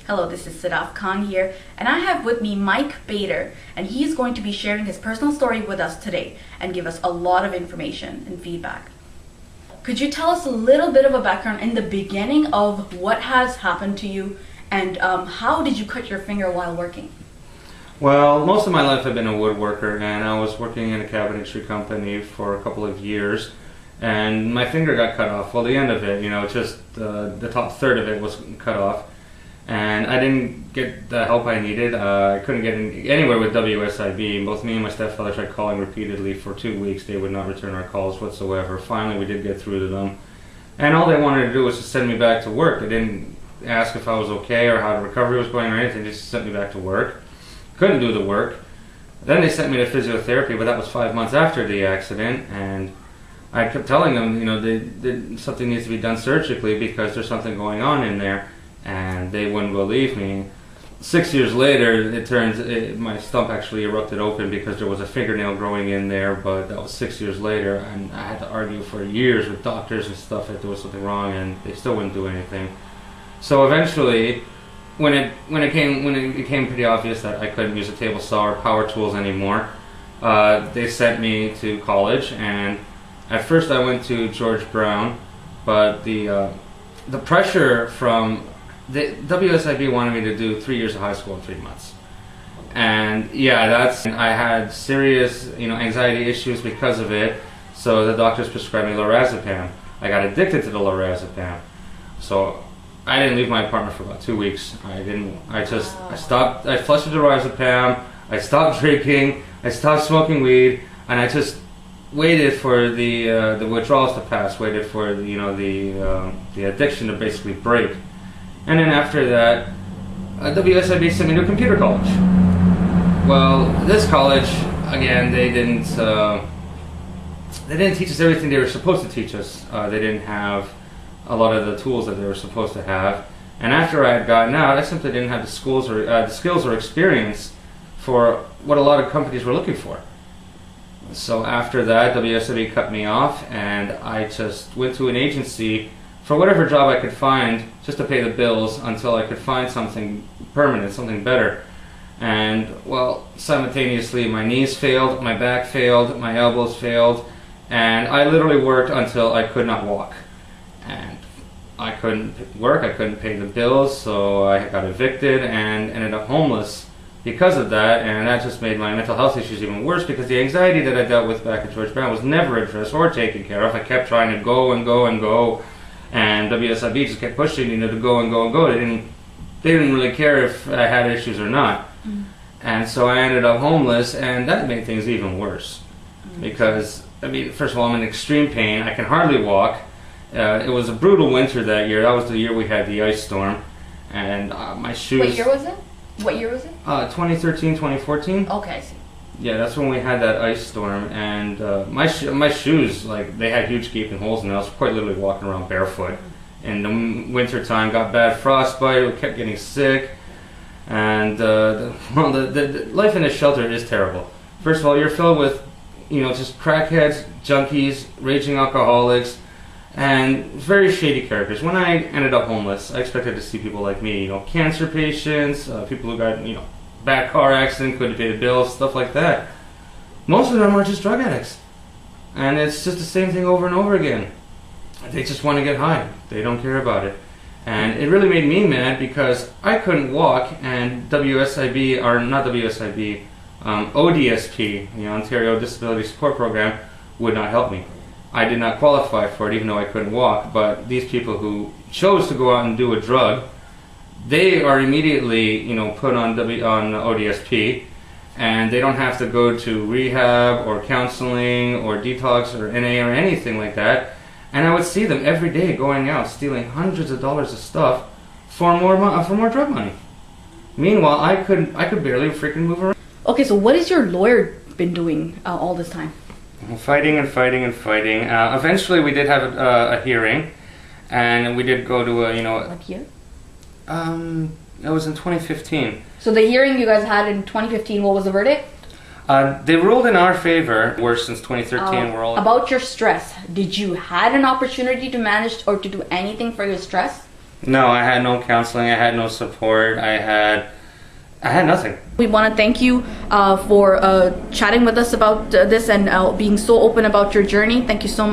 Hello, this is Sadaf Khan here, and I have with me Mike Bader, and he's going to be sharing his personal story with us today and give us a lot of information and feedback. Could you tell us a little bit of a background in the beginning of what has happened to you, and how did you cut your finger while working? Well, most of my life I've been a woodworker, and I was working in a cabinetry company for a couple of years, and my finger got cut off. Well, the end of it, just the top third of it was cut off, and I didn't get the help I needed. I couldn't get anywhere with WSIB. Both me and my stepfather tried calling repeatedly for 2 weeks. They would not return our calls whatsoever. Finally, we did get through to them, and all they wanted to do was to send me back to work. They didn't ask if I was okay or how the recovery was going or anything. They just sent me back to work. Couldn't do the work. Then they sent me to physiotherapy, but that was 5 months after the accident, and I kept telling them, something needs to be done surgically because there's something going on in there, and they wouldn't believe me. 6 years later, my stump actually erupted open because there was a fingernail growing in there, but that was 6 years later, and I had to argue for years with doctors and stuff that there was something wrong, and they still wouldn't do anything. So eventually, when it became pretty obvious that I couldn't use a table saw or power tools anymore, they sent me to college, and at first I went to George Brown, but the pressure from the WSIB wanted me to do 3 years of high school in 3 months, and I had serious anxiety issues because of it. So the doctors prescribed me lorazepam. I got addicted to the lorazepam, so I didn't leave my apartment for about 2 weeks. I stopped. I flushed the lorazepam. I stopped drinking. I stopped smoking weed, and I just waited for the withdrawals to pass. Waited for the addiction to basically break. And then after that, WSIB sent me to computer college. Well, this college, again, they didn't teach us everything they were supposed to teach us. They didn't have a lot of the tools that they were supposed to have. And after I had gotten out, I simply didn't have the skills or experience for what a lot of companies were looking for. So after that, WSIB cut me off, and I just went to an agency for whatever job I could find just to pay the bills until I could find something permanent, something better. And well, simultaneously my knees failed, my back failed, my elbows failed, and I literally worked until I could not walk. And I couldn't work, I couldn't pay the bills, so I got evicted and ended up homeless because of that, and that just made my mental health issues even worse because the anxiety that I dealt with back at George Brown was never addressed or taken care of. I kept trying to go and go and go, and WSIB just kept pushing me to go and go and go. They didn't really care if I had issues or not. Mm. And so I ended up homeless, and that made things even worse. Because, first of all, I'm in extreme pain. I can hardly walk. It was a brutal winter that year. That was the year we had the ice storm. And my shoes... What year was it? 2013, 2014. Okay, I see. Yeah, that's when we had that ice storm, and my shoes, they had huge gaping holes in them. I was quite literally walking around barefoot. In the winter time, got bad frostbite, we kept getting sick, and the life in a shelter is terrible. First of all, you're filled with, just crackheads, junkies, raging alcoholics, and very shady characters. When I ended up homeless, I expected to see people like me, cancer patients, people who got, bad car accident, couldn't pay the bills, stuff like that. Most of them are just drug addicts. And it's just the same thing over and over again. They just want to get high. They don't care about it. And it really made me mad because I couldn't walk, and ODSP, the Ontario Disability Support Program, would not help me. I did not qualify for it even though I couldn't walk, but these people who chose to go out and do a drug, they are immediately, put on ODSP, and they don't have to go to rehab or counseling or detox or NA or anything like that. And I would see them every day going out stealing hundreds of dollars of stuff for more drug money. Meanwhile, I could barely freaking move around. Okay, so what has your lawyer been doing all this time? Fighting and fighting and fighting. Eventually, we did have a hearing, and we did go to What year? It was in 2015. So the hearing you guys had in 2015, what was the verdict? They ruled in our favor. Worse, since 2013, we're all... About your stress, did you had an opportunity to manage or to do anything for your stress? No, I had no counseling. I had no support. I had nothing. We want to thank you for chatting with us about this and being so open about your journey. Thank you so much.